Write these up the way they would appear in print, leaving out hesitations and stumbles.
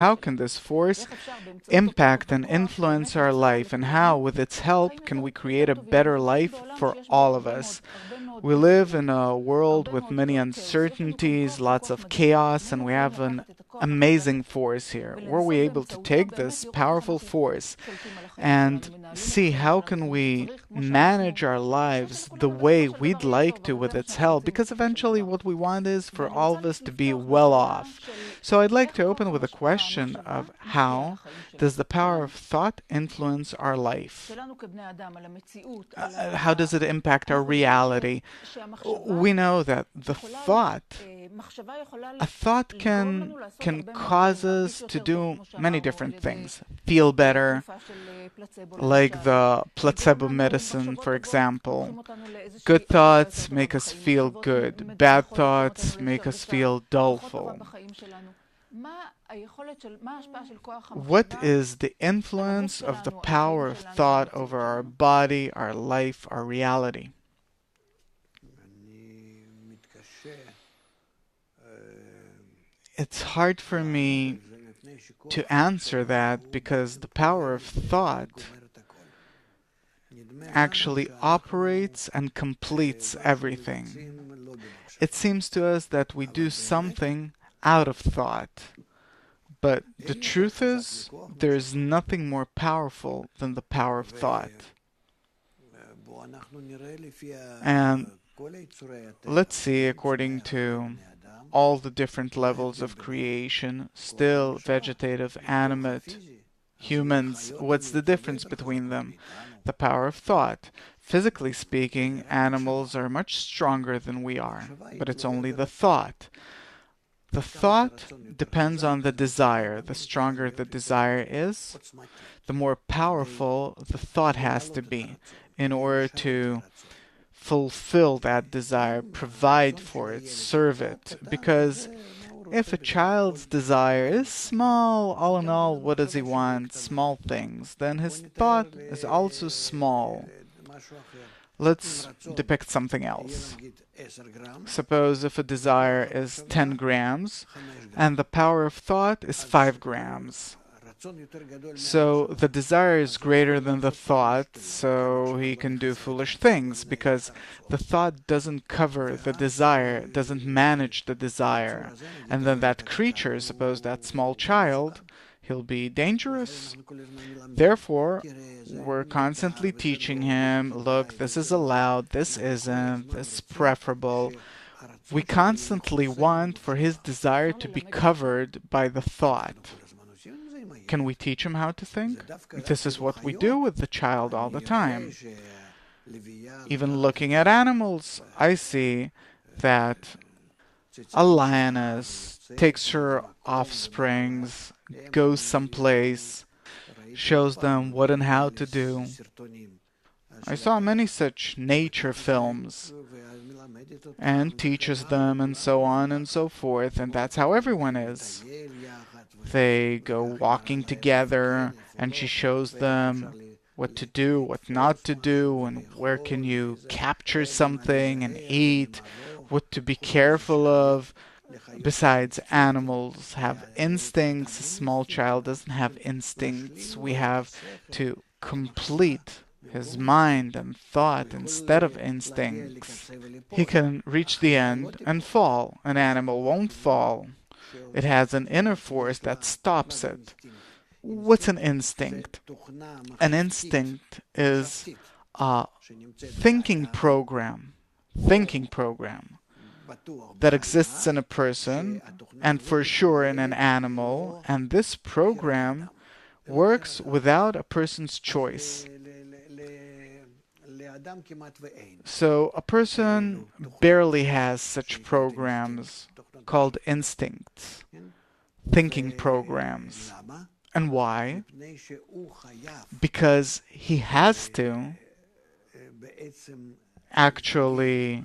How can this force impact and influence our life, and how, with its help, can we create a better life for all of us? We live in a world with many uncertainties, lots of chaos, and we have an amazing force here. Were we able to take this powerful force and see how can we manage our lives the way we'd like to with its help, because eventually what we want is for all of us to be well off. So I'd like to open with a question of how does the power of thought influence our life? How does it impact our reality? We know that a thought can cause us to do many different things. Feel better, like the placebo medicine, for example. Good thoughts make us feel good. Bad thoughts make us feel doleful. What is the influence of the power of thought over our body, our life, our reality? It's hard for me to answer that because the power of thought actually operates and completes everything. It seems to us that we do something out of thought. But the truth is, there is nothing more powerful than the power of thought. And let's see, according to all the different levels of creation, still, vegetative, animate, humans, what's the difference between them? The power of thought. Physically speaking, animals are much stronger than we are, but it's only the thought. The thought depends on the desire. The stronger the desire is, the more powerful the thought has to be in order to fulfill that desire, provide for it, serve it. Because if a child's desire is small, all in all, what does he want? Small things. Then his thought is also small. Let's depict something else. Suppose if a desire is 10 grams and the power of thought is 5 grams. So the desire is greater than the thought, so he can do foolish things because the thought doesn't cover the desire, doesn't manage the desire. And then that creature, suppose that small child, he'll be dangerous. Therefore, we're constantly teaching him, look, this is allowed, this isn't, this is preferable. We constantly want for his desire to be covered by the thought. Can we teach him how to think? This is what we do with the child all the time. Even looking at animals, I see that a lioness takes her offsprings, goes someplace, shows them what and how to do. I saw many such nature films and teaches them and so on and so forth, and that's how everyone is. They go walking together and she shows them what to do, what not to do, and where can you capture something and eat, what to be careful of. Besides, animals have instincts. A small child doesn't have instincts. We have to complete his mind and thought instead of instincts. He can reach the end and fall. An animal won't fall. It has an inner force that stops it. What's an instinct? An instinct is a thinking program. Thinking program that exists in a person and for sure in an animal, and this program works without a person's choice. So a person barely has such programs called instincts, thinking programs. And why? Because he has to actually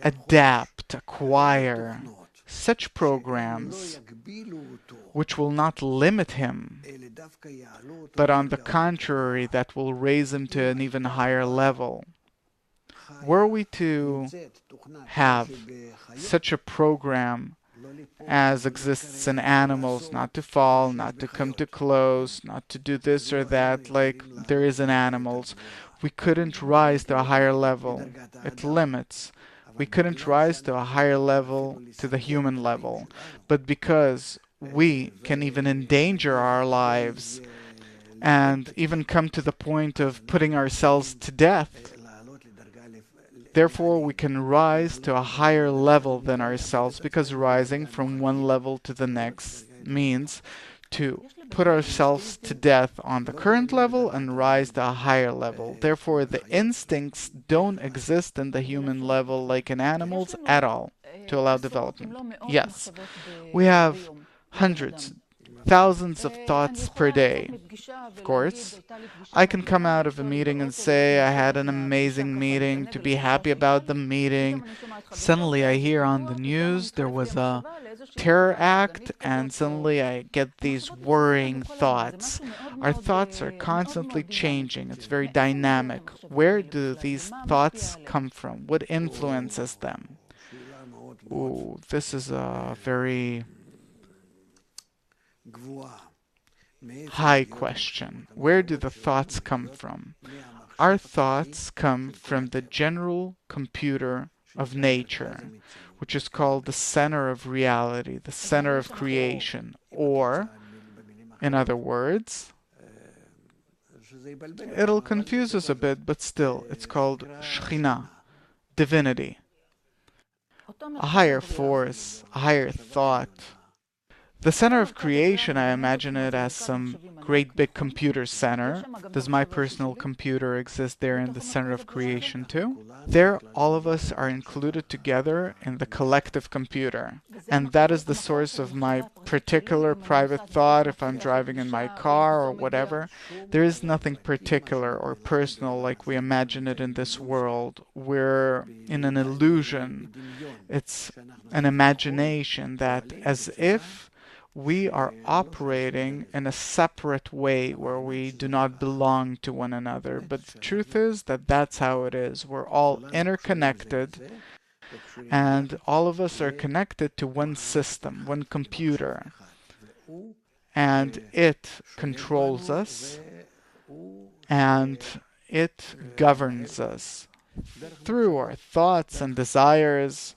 adapt, acquire such programs which will not limit him, but on the contrary, that will raise him to an even higher level. Were we to have such a program as exists in animals, not to fall, not to come too close, not to do this or that like there is in animals. We couldn't rise to a higher level. It limits. We couldn't rise to a higher level, to the human level. But because we can even endanger our lives and even come to the point of putting ourselves to death, therefore we can rise to a higher level than ourselves, because rising from one level to the next means to put ourselves to death on the current level and rise to a higher level. Therefore, the instincts don't exist in the human level like in animals at all to allow development. Yes, we have hundreds, thousands of thoughts per day. Of course, I can come out of a meeting and say I had an amazing meeting, to be happy about the meeting. Suddenly I hear on the news there was a terror act, and suddenly I get these worrying thoughts. Our thoughts are constantly changing. It's very dynamic. Where do these thoughts come from? What influences them? Ooh, this is a very high question. Where do the thoughts come from? Our thoughts come from the general computer of nature, which is called the center of reality, the center of creation, or, in other words, it'll confuse us a bit, but still, it's called Shekhinah, divinity, a higher force, a higher thought. The center of creation, I imagine it as some great big computer center. Does my personal computer exist there in the center of creation too? There, all of us are included together in the collective computer. And that is the source of my particular private thought if I'm driving in my car or whatever. There is nothing particular or personal like we imagine it in this world. We're in an illusion. It's an imagination that, as if we are operating in a separate way where we do not belong to one another. But the truth is that that's how it is. We're all interconnected, and all of us are connected to one system, one computer. And it controls us, and it governs us through our thoughts and desires.